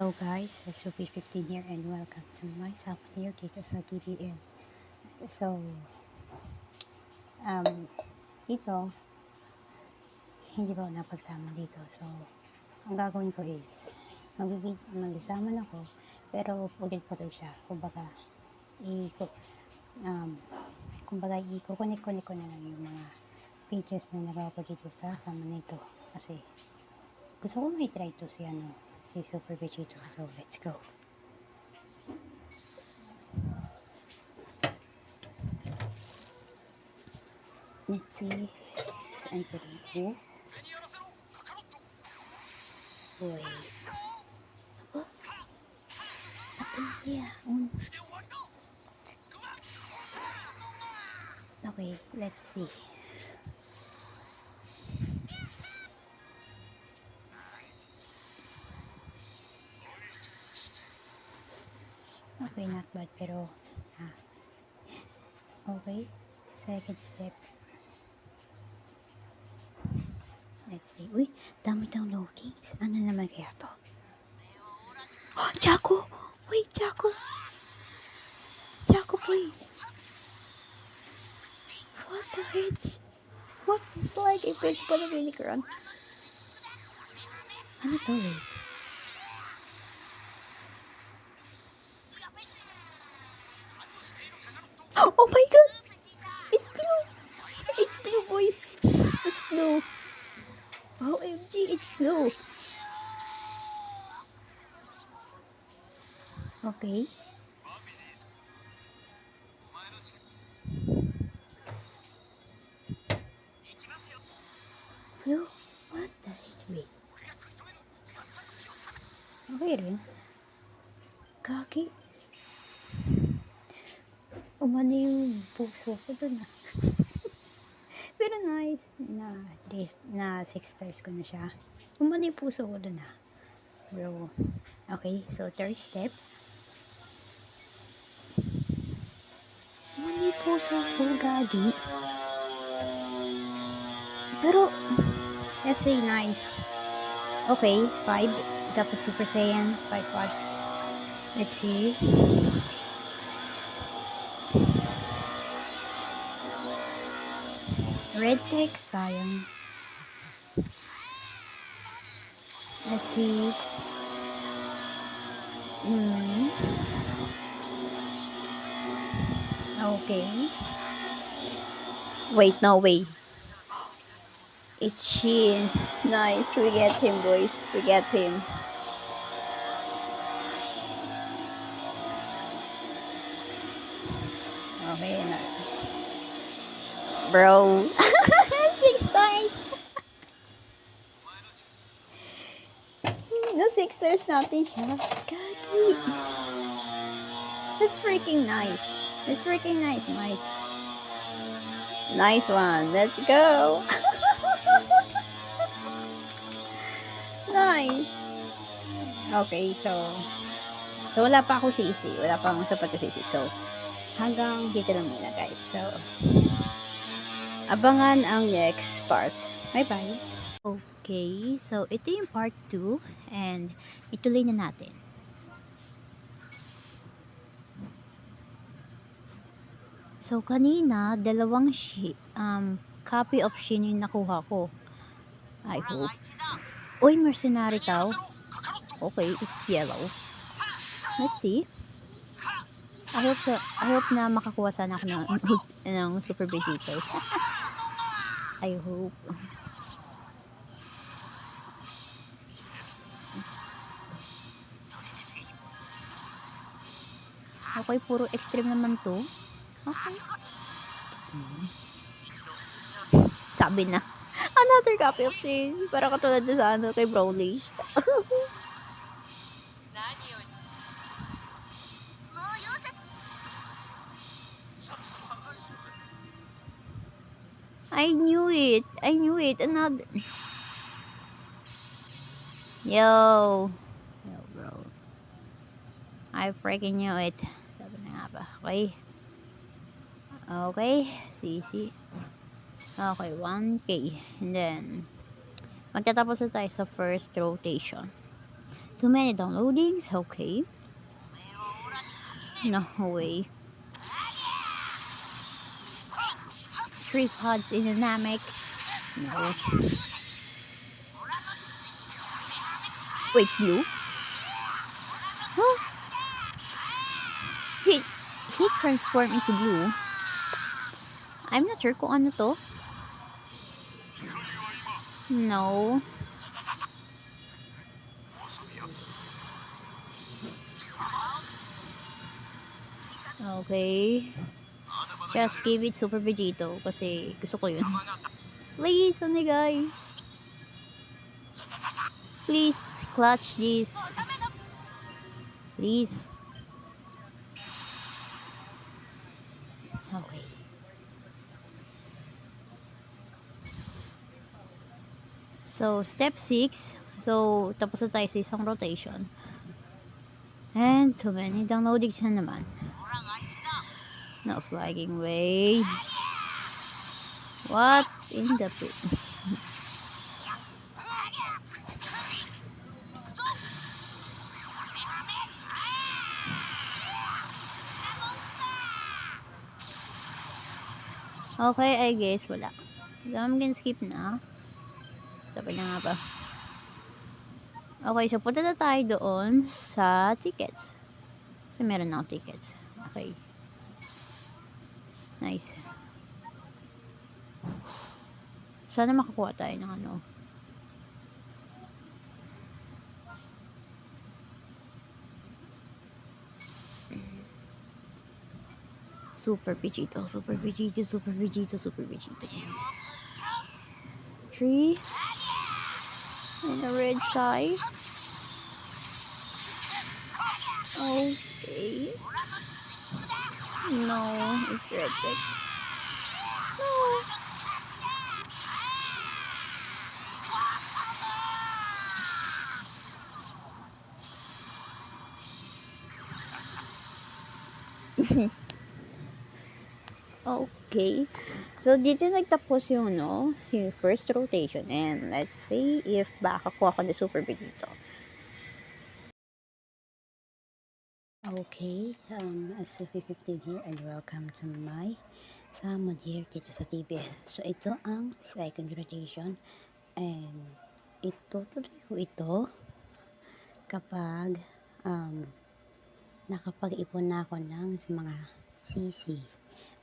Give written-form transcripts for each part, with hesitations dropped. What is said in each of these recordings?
Hello guys, Sophie 15 here and welcome to my channel here dito sa TVN. So, dito, hindi ba ako napagsama dito. So, ang gagawin ko is, mag-isama na ako, pero ulit-ulit siya. I-connect ko na lang yung mga videos na nagawa ko dito sa sama na ito. Kasi, gusto ko may try to si Super Vegito. So, let's go. Let's see. Let's enter here. Wait. Oh, patindi ah. Okay, let's see. Okay, not bad, pero okay, second step. Let's see. Uy, dami downloadings. Ano naman kaya to? Oh, Jaco! Wait, Jaco! Jaco boy! What the heck? What the slag if it's gonna be run? Ano to, wait? Oh my god! It's blue! It's blue, boy! It's blue! OMG, it's blue! Okay. Blue? What the heck? Wait. Okay rin. Kaki. Umano yung puso ko dun ah. Pero nice. Na 6 stars ko na siya. Umano yung puso ko dun ah. Bro. Okay, so third step. Umano yung puso ko, gagi. Pero, let's say nice. Okay, 5. Tapos Super Saiyan, 5 pods. Let's see. Red text, sayang. Let's see. Okay. Wait, no way. It's Shin. Nice, we get him, boys. We get him. Okay na. Bro. 6 stars. No, 6 stars natin siya. Gagi. That's freaking nice. That's freaking nice, mate. Nice one. Let's go. Nice. Okay, so wala pa ako sisi. Wala pa akong sapat na sisi. So, hanggang dito lang muna, guys. So, abangan ang next part. Bye-bye. Okay, so ito yung part 2 and ituloy na natin. So, kanina, dalawang copy of Shin yung nakuha ko. I hope. Uy, mercenary tao. Okay, it's yellow. Let's see. I hope na makakuha sana ako ng Super Vegito. I hope. Okay, puro extreme naman to. Okay. Sabi na. Another copy of Shin. Para katulad sa kay Broly. I knew it. Another. Yo, bro. I freaking knew it. Sabi na nga ba. Okay. CC. Okay, 1K. And then, magtatapos na tayo sa first rotation. Too many downloadings? Okay. No way. 3 pods in a Namek? No. Wait, blue? Huh? He transformed into blue. I'm not sure kung ano to. No. Okay. Just give it Super Vegito kasi gusto ko yun. Please, guys. Please, clutch this. Please. Okay. So, step 6. So, tapos na tayo sa isang rotation. And too many downloadings na naman. No slagging way. What in the pit? Okay, I guess wala. So, I'm gonna skip na. Sabi na nga ba. Okay, so punta na tayo doon sa tickets. So, meron na akong tickets. Okay. Nice. Sana makakuha tayo ng ano. Super Vegito, Super Vegito, Super Vegito, Super Vegito. 3 in a red sky. Okay. No, it's red text. No. Okay. So, dito nagtapos yung, no, yung first rotation. And let's see if makakuha ko na Super Vegito. Okay. As Suki 15 here and welcome to my Samad here dito sa TBN. So, ito ang second rotation. And itutuloy ko ito kapag nakapag-ipon na ako ng mga CC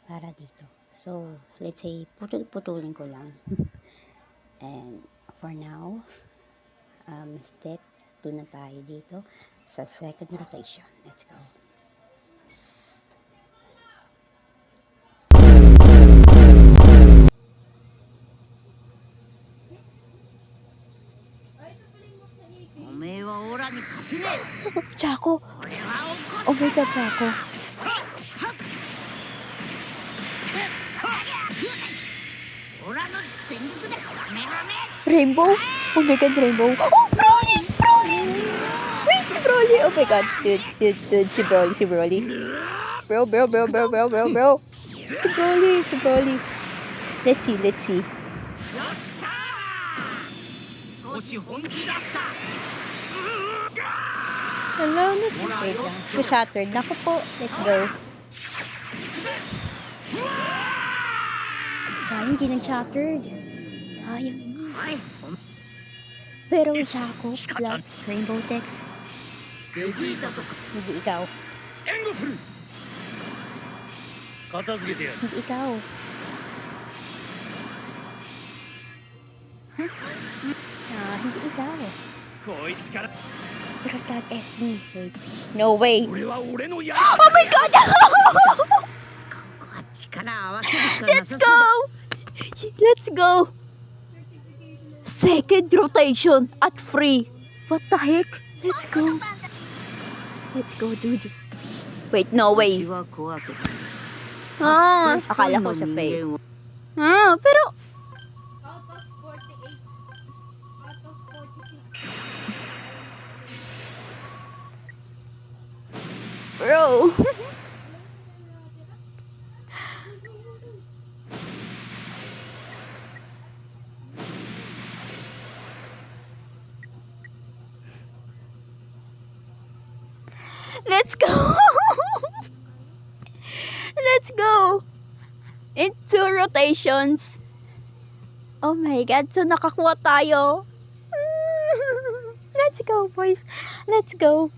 para dito. So, let's say, putulin ko lang. And for now, step 2 na tayo dito sa second rotation. Let's go. Chaco! Oh my god, Chaco! Rainbow? Oh my god, Rainbow! Oh, Broly! Broly! Wait, si Broly! Oh my god, dude, si Broly. Bro. Si Broly. Let's see. Hello, wait lang. Si Shattered. Naku po, let's go. Sayang, hindi nag-Shattered. Sayang. Pero Chaco plus Rainbow Text. Hindi ikaw. Hindi ikaw. Hindi ikaw. Pero tag SB. Wait. No way. Oh my god! Let's go! Second rotation at free. What the heck? Let's go, dude. Wait, no way. Akala ko siya fake. Pero... Out of 48. Out of 46. Bro. Let's go! Let's go! In 2 rotations. Oh my God. So, nakakuha tayo. Let's go, boys. Let's go.